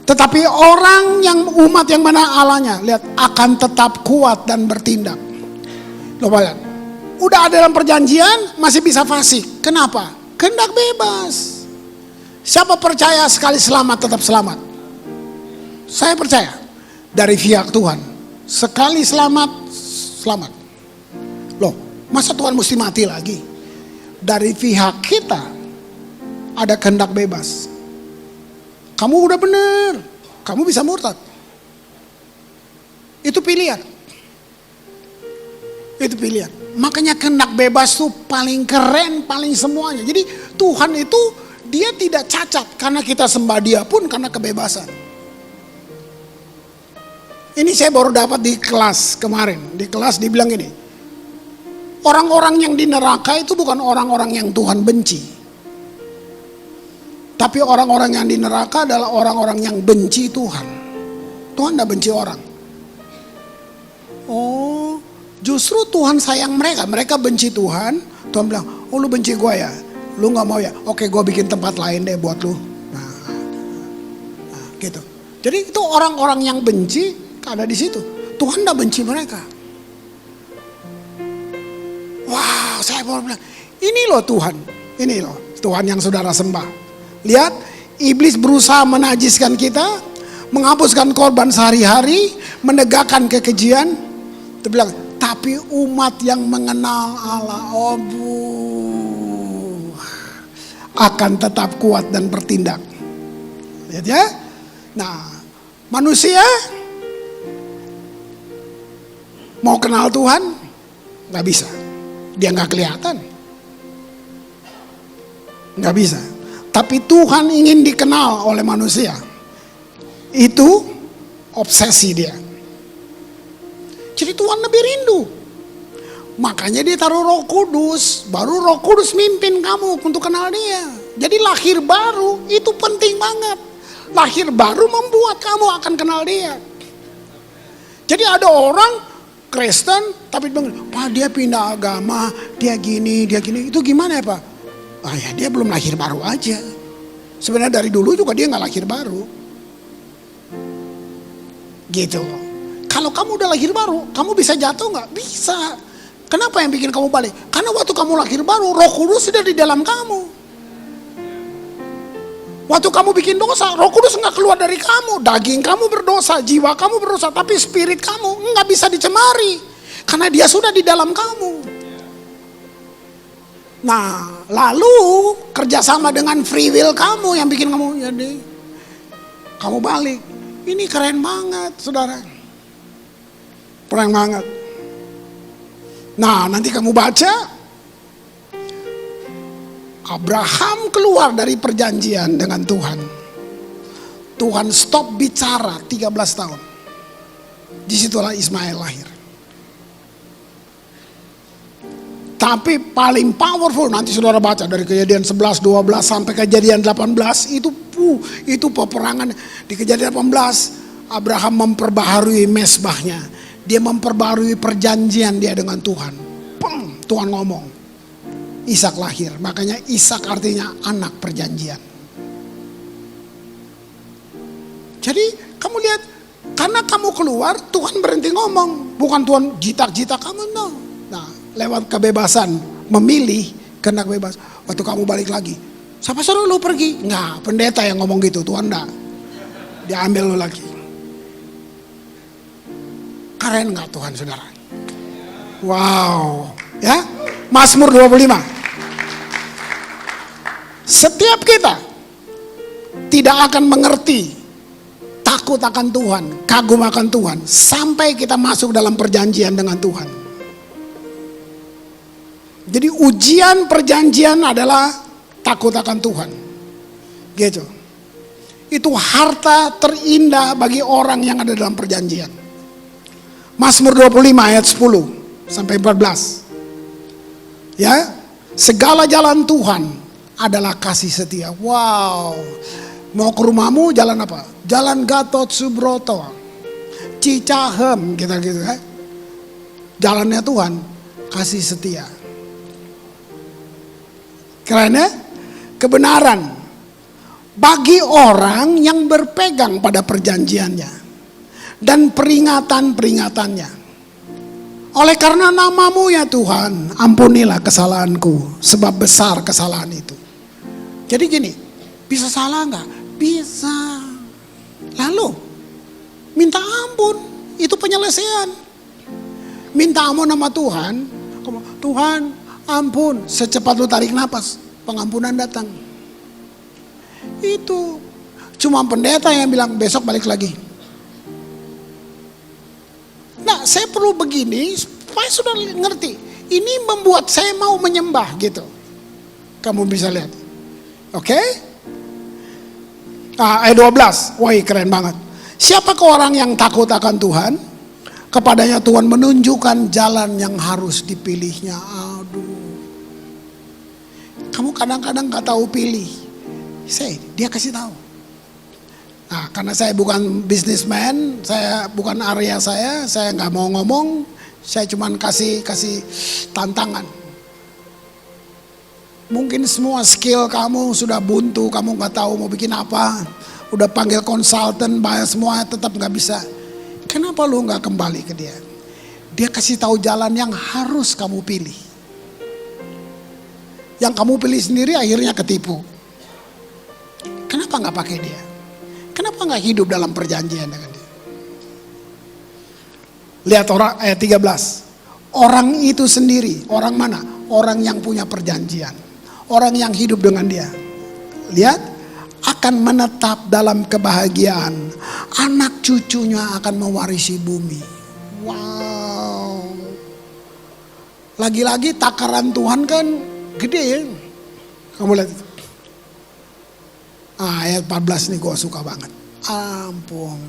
Tetapi orang yang umat yang mana Allahnya, lihat, akan tetap kuat dan bertindak. Loh, lihat. Udah ada dalam perjanjian masih bisa fasik. Kenapa? Kehendak bebas. Siapa percaya sekali selamat tetap selamat? Saya percaya dari pihak Tuhan. Sekali selamat, selamat. Loh, masa Tuhan mesti mati lagi? Dari pihak kita ada kehendak bebas. Kamu udah bener, kamu bisa murtad. Itu pilihan. Itu pilihan. Makanya kehendak bebas tuh paling keren, paling semuanya. Jadi Tuhan itu dia tidak cacat karena kita sembah dia pun karena kebebasan. Ini saya baru dapat di kelas kemarin. Di kelas dibilang gini, orang-orang yang di neraka itu bukan orang-orang yang Tuhan benci. Tapi orang-orang yang di neraka adalah orang-orang yang benci Tuhan. Tuhan tidak benci orang. Oh, justru Tuhan sayang mereka. Mereka benci Tuhan. Tuhan bilang, oh lu benci gue ya? Lu gak mau ya? Oke, gue bikin tempat lain deh buat lu. Nah, gitu. Jadi itu orang-orang yang benci ada di situ. Tuhan tidak benci mereka. Wow, saya baru bilang, ini loh Tuhan. Ini loh Tuhan yang saudara sembah. Lihat, iblis berusaha menajiskan kita, menghapuskan korban sehari-hari, menegakkan kekejian. Dia bilang, tapi umat yang mengenal Allah, akan tetap kuat dan bertindak. Lihat ya. Nah, manusia mau kenal Tuhan, nggak bisa. Dia nggak kelihatan, nggak bisa. Tapi Tuhan ingin dikenal oleh manusia. Itu obsesi dia. Jadi Tuhan lebih rindu. Makanya dia taruh Roh Kudus. Baru Roh Kudus mimpin kamu untuk kenal dia. Jadi lahir baru itu penting banget. Lahir baru membuat kamu akan kenal dia. Jadi ada orang Kristen tapi bilang, Pak dia pindah agama, dia gini. Itu gimana ya Pak? Ah ya dia belum lahir baru aja. Sebenarnya dari dulu juga dia gak lahir baru. Gitu. Kalau kamu udah lahir baru, kamu bisa jatuh gak? Bisa. Kenapa yang bikin kamu balik? Karena waktu kamu lahir baru, Roh Kudus sudah di dalam kamu. Waktu kamu bikin dosa, Roh Kudus gak keluar dari kamu. Daging kamu berdosa, jiwa kamu berdosa, tapi spirit kamu gak bisa dicemari. Karena dia sudah di dalam kamu. Nah, lalu kerjasama dengan free will kamu yang bikin kamu jadi kamu balik. Ini keren banget, saudara. Keren banget. Nah, nanti kamu baca Abraham keluar dari perjanjian dengan Tuhan. Tuhan stop bicara 13 tahun. Disitulah Ismail lahir. Tapi paling powerful nanti saudara baca dari Kejadian 11, 12 sampai Kejadian 18 itu peperangan. Di Kejadian 18 Abraham memperbaharui mesbahnya. Dia memperbaharui perjanjian dia dengan Tuhan. Tuhan ngomong, Ishak lahir. Makanya Ishak artinya anak perjanjian. Jadi kamu lihat, karena kamu keluar Tuhan berhenti ngomong. Bukan Tuhan jitak-jitak kamu, no. Nah, lewat kebebasan memilih kehendak bebas. Waktu kamu balik lagi, siapa suruh lu pergi? Enggak, pendeta yang ngomong gitu, Tuhan enggak. Dia ambil lu lagi. Keren enggak Tuhan saudara? Wow, ya. Mazmur 25. Setiap kita tidak akan mengerti, takut akan Tuhan, kagum akan Tuhan sampai kita masuk dalam perjanjian dengan Tuhan. Jadi ujian perjanjian adalah takut akan Tuhan. Gitu. Itu harta terindah bagi orang yang ada dalam perjanjian. Mazmur 25 ayat 10 sampai 14. Ya, segala jalan Tuhan adalah kasih setia. Wow. Mau ke rumahmu jalan apa? Jalan Gatot Subroto, Cicahem, gitu kan. Jalannya Tuhan kasih setia. Keren ya? Kebenaran bagi orang yang berpegang pada perjanjiannya dan peringatan-peringatannya. Oleh karena namamu ya Tuhan, ampunilah kesalahanku, sebab besar kesalahan itu. Jadi gini, bisa salah nggak? Bisa. Lalu minta ampun, itu penyelesaian. Minta ampun sama Tuhan, Tuhan ampun, secepat lu tarik napas, pengampunan datang. Itu cuma pendeta yang bilang besok balik lagi. Nah, saya perlu begini supaya sudah ngerti. Ini membuat saya mau menyembah gitu. Kamu bisa lihat. Oke? Ayat 12. Wah, keren banget. Siapakah orang yang takut akan Tuhan? Kepadanya Tuhan menunjukkan jalan yang harus dipilihnya. Aduh. Kamu kadang-kadang gak tahu pilih. Dia kasih tahu. Nah, karena saya bukan businessman, saya bukan area saya nggak mau ngomong, saya cuman kasih tantangan. Mungkin semua skill kamu sudah buntu, kamu nggak tahu mau bikin apa, udah panggil konsultan, bayar semua tetap nggak bisa. Kenapa lu nggak kembali ke dia? Dia kasih tahu jalan yang harus kamu pilih. Yang kamu pilih sendiri akhirnya ketipu. Kenapa nggak pakai dia? Kenapa nggak hidup dalam perjanjian dengan dia? Lihat orang ayat 13. Orang itu sendiri, orang mana? Orang yang punya perjanjian. Orang yang hidup dengan dia. Lihat, akan menetap dalam kebahagiaan. Anak cucunya akan mewarisi bumi. Wow. Lagi-lagi takaran Tuhan kan gede ya. Kamu lihat itu. Ayat 14 nih gue suka banget. Ampun.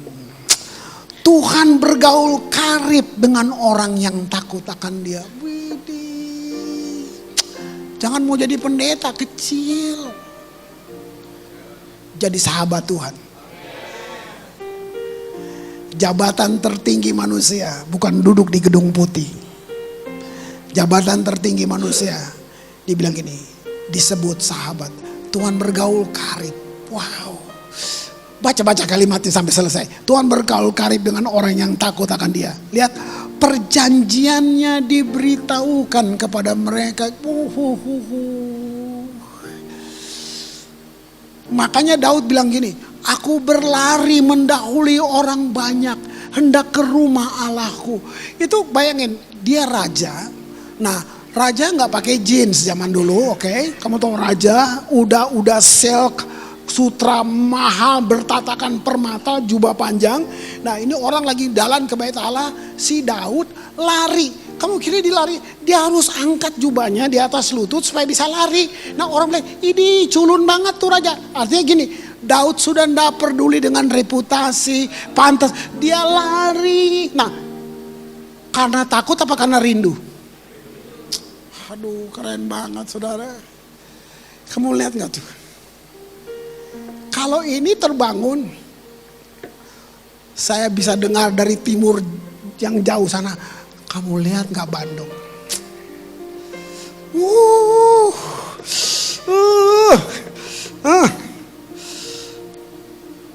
Tuhan bergaul karib dengan orang yang takut akan dia. Widih. Jangan mau jadi pendeta kecil. Jadi sahabat Tuhan. Jabatan tertinggi manusia bukan duduk di gedung putih. Jabatan tertinggi manusia dibilang gini, disebut sahabat. Tuhan bergaul karib. Wow. Baca kalimatnya sampai selesai. Tuhan bergaul karib dengan orang yang takut akan dia. Lihat, perjanjiannya diberitahukan kepada mereka. Makanya Daud bilang gini, aku berlari mendahului orang banyak, hendak ke rumah Allahku. Itu bayangin, dia raja. Nah, raja nggak pakai jeans zaman dulu, oke? Kamu tahu raja udah silk, sutra mahal bertatakan permata, jubah panjang. Nah, ini orang lagi jalan ke bait Allah, si Daud lari. Kamu kira dia lari? Dia harus angkat jubahnya di atas lutut supaya bisa lari. Nah, orang bilang, ini culun banget tuh raja. Artinya gini, Daud sudah tidak peduli dengan reputasi, pantas. Dia lari. Nah, karena takut apa karena rindu? Aduh, keren banget saudara. Kamu lihat gak tuh? Kalau ini terbangun, saya bisa dengar dari timur yang jauh sana. Kamu lihat gak Bandung?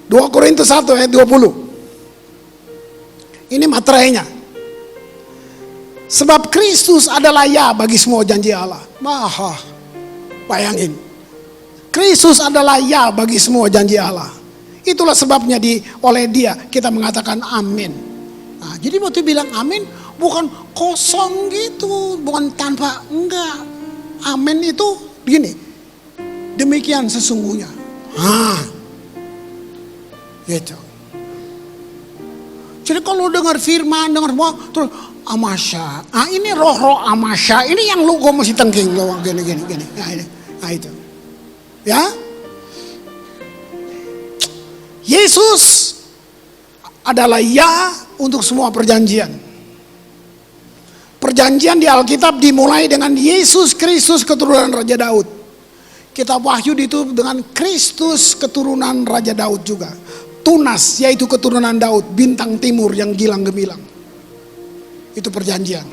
2 Korintus 1 ayat 20. Ini materainya. Sebab Kristus adalah ya bagi semua janji Allah. Maha, bayangin. Kristus adalah ya bagi semua janji Allah. Itulah sebabnya oleh dia kita mengatakan amin. Nah, jadi waktu bilang amin bukan kosong gitu, bukan tanpa, enggak. Amin itu begini, demikian sesungguhnya. Gitu. Jadi kalau dengar firman, dengar semua, terus amasya. Ini roh-roh amasya. Ini yang lu gue mesti tengking lo gini. Nah itu. Ya. Yesus adalah ya untuk semua perjanjian. Perjanjian di Alkitab dimulai dengan Yesus Kristus keturunan Raja Daud. Kitab Wahyu ditutup dengan Kristus keturunan Raja Daud juga. Tunas yaitu keturunan Daud, bintang timur yang gilang gemilang. Itu perjanjian.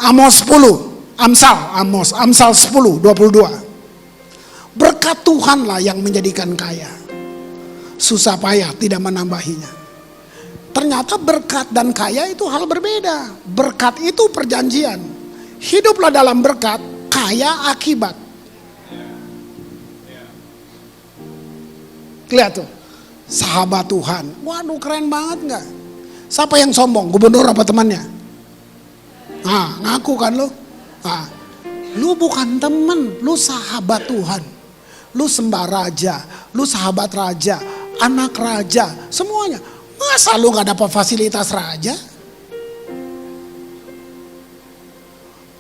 Amos 10 Amsal 10:22. Berkat Tuhanlah yang menjadikan kaya, susah payah tidak menambahinya. Ternyata berkat dan kaya itu hal berbeda. Berkat itu perjanjian. Hiduplah dalam berkat, kaya akibat. Lihat tuh, sahabat Tuhan. Waduh, keren banget nggak? Siapa yang sombong? Gubernur apa temannya? Ngaku kan lo? Lu bukan temen, lu sahabat Tuhan. Lu sembah raja, lu sahabat raja, anak raja, semuanya. Masa lu gak dapat fasilitas raja?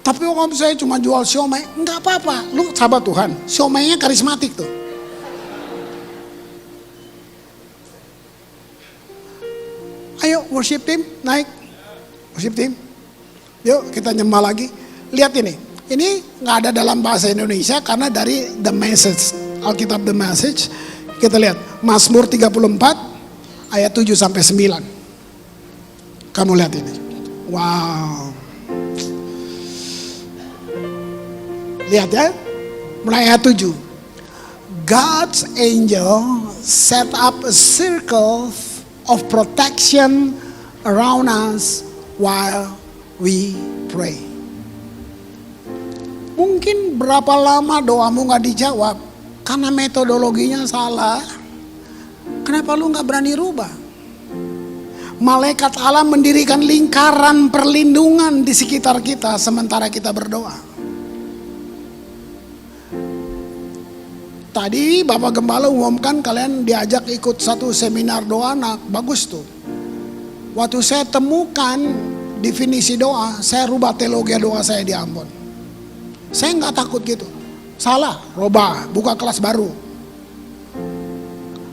Tapi om saya cuma jual siomay, nggak apa-apa. Lu sahabat Tuhan, siomaynya karismatik tuh. Ayo worship team, naik. Worship team. Yuk kita nyembah lagi. Lihat ini. Ini nggak ada dalam bahasa Indonesia karena dari The Message, Alkitab The Message. Kita lihat Mazmur 34 ayat 7 sampai 9. Kamu lihat ini. Wow. Lihat ya. Mulai ayat 7. God's angel set up a circle of protection around us while we pray. Mungkin berapa lama doamu gak dijawab karena metodologinya salah. Kenapa lu gak berani rubah? Malaikat Allah mendirikan lingkaran perlindungan di sekitar kita sementara kita berdoa. Tadi Bapak Gembala umumkan kalian diajak ikut satu seminar doa anak. Bagus tuh. Waktu saya temukan definisi doa, saya rubah teologi doa saya di Ambon. Saya nggak takut gitu. Salah, robah, buka kelas baru.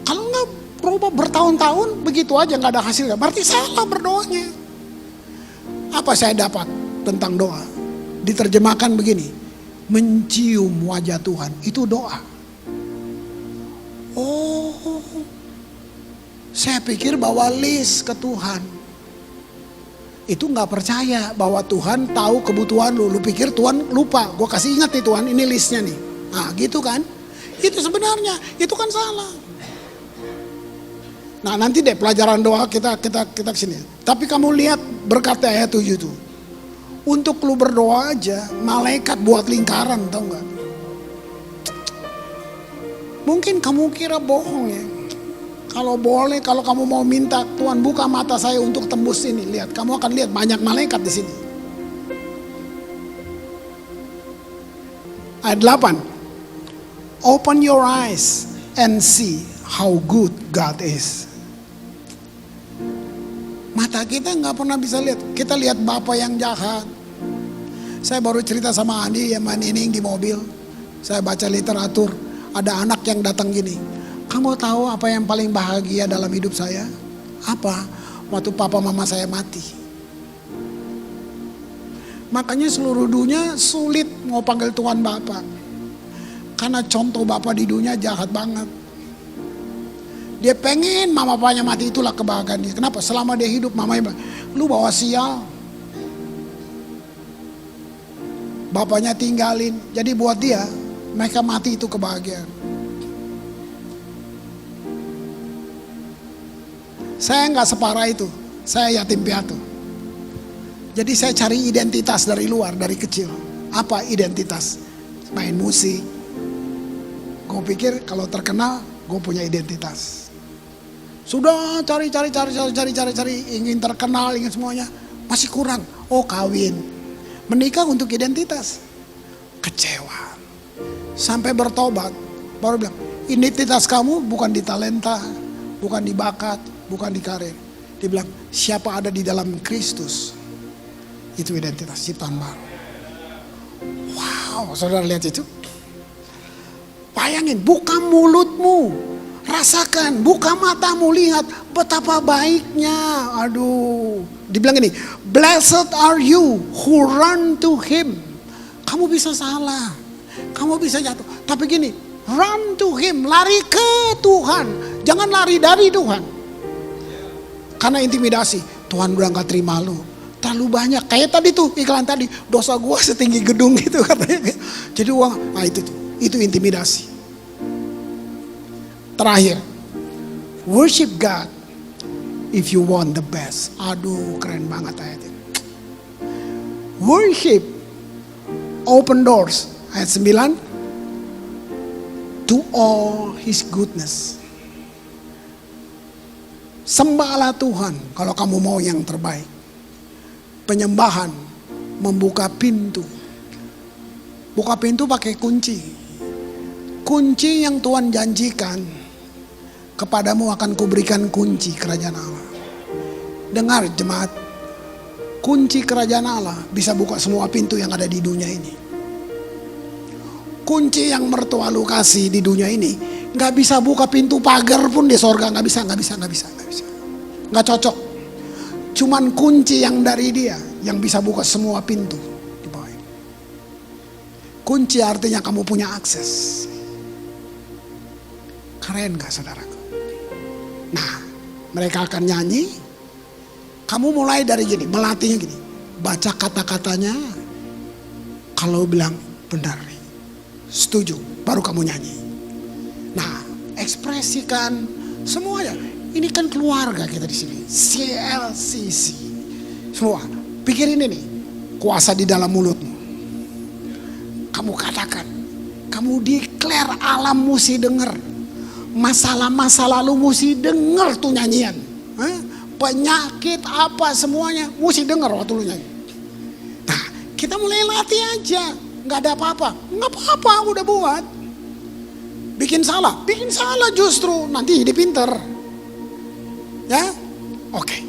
Kalau nggak robah bertahun-tahun begitu aja nggak ada hasilnya, berarti salah berdoanya. Apa saya dapat tentang doa? Diterjemahkan begini, mencium wajah Tuhan itu doa. Oh, saya pikir bawa list ke Tuhan. Itu gak percaya bahwa Tuhan tahu kebutuhan lu. Lu pikir Tuhan lupa. Gue kasih ingat nih Tuhan, ini listnya nih. Nah gitu kan. Itu sebenarnya, itu kan salah. Nah nanti deh pelajaran doa kita kesini. Tapi kamu lihat berkata ayat 7 itu. Untuk lu berdoa aja, malaikat buat lingkaran, tau gak? Mungkin kamu kira bohong ya. Kalau boleh, kalau kamu mau minta, Tuhan buka mata saya untuk tembus ini. Lihat, kamu akan lihat banyak malaikat di sini. Ayat 8. Open your eyes and see how good God is. Mata kita nggak pernah bisa lihat. Kita lihat Bapak yang jahat. Saya baru cerita sama Andi yang main ini di mobil. Saya baca literatur. Ada anak yang datang gini. Kamu tahu apa yang paling bahagia dalam hidup saya? Apa? Waktu papa mama saya mati. Makanya seluruh dunia sulit mau panggil Tuhan Bapak. Karena contoh Bapak di dunia jahat banget. Dia pengen mama papanya mati, itulah kebahagiaan dia. Kenapa? Selama dia hidup mamanya, lu bawa sial. Bapaknya tinggalin. Jadi buat dia, mereka mati itu kebahagiaan. Saya nggak separah itu, saya yatim piatu. Jadi saya cari identitas dari luar, dari kecil. Apa identitas? Main musik. Gue pikir kalau terkenal, gue punya identitas. Sudah cari, ingin terkenal, ingin semuanya. Masih kurang, oh kawin. Menikah untuk identitas. Kecewa. Sampai bertobat, baru bilang, identitas kamu bukan di talenta, bukan di bakat, bukan di karir. Dia bilang, siapa ada di dalam Kristus, itu identitas ciptaan baru. Wow, saudara lihat itu. Bayangin, buka mulutmu, rasakan, buka matamu, lihat betapa baiknya. Aduh, dibilang ini, blessed are you who run to him. Kamu bisa salah, kamu bisa jatuh. Tapi gini, run to him, lari ke Tuhan. Jangan lari dari Tuhan. Karena intimidasi, Tuhan udah gak terima lu. terlalu banyak. Kayak tadi tuh iklan tadi, dosa gua setinggi gedung gitu katanya. Jadi uang, nah itu intimidasi. Terakhir, worship God if you want the best. Aduh, keren banget ayatnya. Worship open doors, ayat 9, to all his goodness. Sembahlah Tuhan kalau kamu mau yang terbaik. Penyembahan membuka pintu. Buka pintu pakai kunci. Kunci yang Tuhan janjikan, kepadamu akan kuberikan kunci kerajaan Allah. Dengar jemaat, kunci kerajaan Allah bisa buka semua pintu yang ada di dunia ini. Kunci yang mertua lu kasih di dunia ini nggak bisa buka pintu pagar pun di sorga, nggak bisa. Nggak cocok. Cuman kunci yang dari dia yang bisa buka semua pintu di bawah ini. Kunci artinya kamu punya akses. Keren gak saudaraku? Nah, mereka akan nyanyi. Kamu mulai dari gini, melatihnya gini. Baca kata-katanya. Kalau bilang benar nih, setuju, baru kamu nyanyi. Nah, ekspresikan semuanya. Ini kan keluarga kita di sini, CLCC. Semua, pikirin ini, kuasa di dalam mulutmu. Kamu katakan, kamu declare, alam mesti denger. Masalah-masa lalu mesti denger tuh nyanyian. Penyakit apa semuanya mesti denger waktu lu nyanyi. Nah, kita mulai latih aja. Gak ada apa-apa, gak apa-apa, udah buat. Bikin salah justru, nanti jadi pinter. Ya, oke.